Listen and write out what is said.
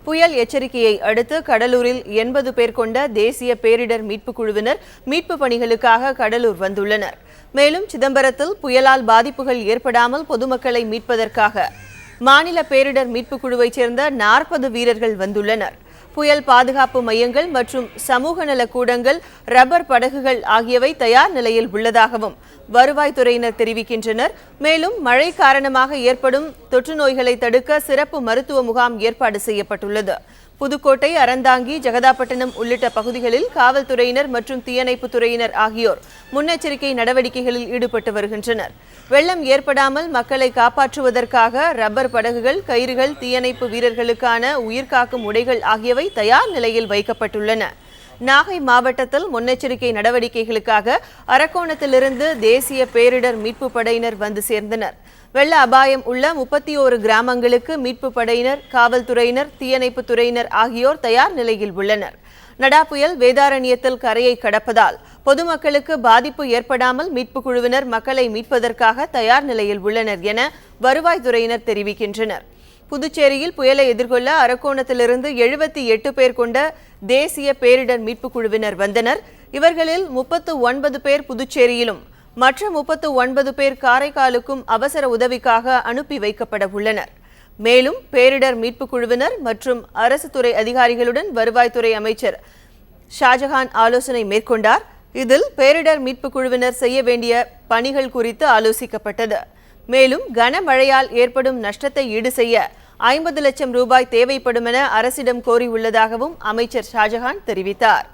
புயல் எச்சரிக்கையை அடுத்து கடலூரில் 80 பேர் கொண்ட தேசிய பேரிடர் மீட்புக் குழுவினர் மீட்பு பணிகளுக்காக கடலூர் வந்துள்ளனர். மேலும் சிதம்பரத்தில் புயலால் பாதிப்புகள் ஏற்படாமல் பொதுமக்களை மீட்பதற்காக மாநில பேரிடர் மீட்புக் குழுவைச் சேர்ந்த 40 வீரர்கள் வந்துள்ளனர். புயல் பாதுகாப்பு மையங்கள் மற்றும் சமூக நல கூடங்கள், ரப்பர் படகுகள் ஆகியவை தயார் நிலையில் உள்ளதாகவும் வருவாய்த்துறையினர் தெரிவிக்கின்றனர். மேலும் மழை காரணமாக ஏற்படும் தொற்று நோய்களை தடுக்க சிறப்பு மருத்துவ முகாம் ஏற்பாடு செய்யப்பட்டுள்ளது. புதுக்கோட்டை, அறந்தாங்கி, ஜெகதாப்பட்டினம் உள்ளிட்ட பகுதிகளில் காவல்துறையினர் மற்றும் தீயணைப்புத் துறையினர் ஆகியோர் முன்னெச்சரிக்கை நடவடிக்கைகளில் ஈடுபட்டு வருகின்றனர். வெள்ளம் ஏற்படாமல் மக்களை காப்பாற்றுவதற்காக ரப்பர் படகுகள், கயிறுகள், தீயணைப்பு வீரர்களுக்கான உயிர்காக்கும் உடைகள் ஆகியவை தயார் நிலையில் வைக்கப்பட்டுள்ளன. நாகை மாவட்டத்தில் முன்னெச்சரிக்கை நடவடிக்கைகளுக்காக அரக்கோணத்திலிருந்து தேசிய பேரிடர் மீட்பு படையினர் வந்து சேர்ந்தனர். வெள்ள அபாயம் உள்ள 31 கிராமங்களுக்கு மீட்பு படையினர், காவல்துறையினர், தீயணைப்பு துறையினர் ஆகியோர் தயார் நிலையில் உள்ளனர். நடா புயல் வேதாரண்யத்தில் கரையை கடப்பதால் பொதுமக்களுக்கு பாதிப்பு ஏற்படாமல் மீட்புக் குழுவினர் மக்களை மீட்பதற்காக தயார் நிலையில் உள்ளனர் என வருவாய்த்துறையினர் தெரிவிக்கின்றனர். புதுச்சேரியில் புயலை எதிர்கொள்ள அரக்கோணத்திலிருந்து 78 பேர் கொண்ட தேசிய பேரிடர் மீட்புக் குழுவினர் வந்தனர். இவர்களில் 39 பேர் புதுச்சேரியிலும் மற்ற 39 பேர் காரைக்காலுக்கும் அவசர உதவிக்காக அனுப்பி வைக்கப்பட உள்ளனர். மேலும் பேரிடர் மீட்புக் குழுவினர் மற்றும் அரசு துறை அதிகாரிகளுடன் வருவாய்த்துறை அமைச்சர் ஷாஜஹான் ஆலோசனை மேற்கொண்டார். இதில் பேரிடர் மீட்புக் குழுவினர் செய்ய வேண்டிய பணிகள் குறித்து ஆலோசிக்கப்பட்டது. மேலும் கனமழையால் ஏற்படும் நஷ்டத்தை ஈடு செய்ய 50 லட்சம் ரூபாய் தேவைப்படும் என அரசிடம் கோரியுள்ளதாகவும் அமைச்சர் ஷாஜஹான் தெரிவித்தார்.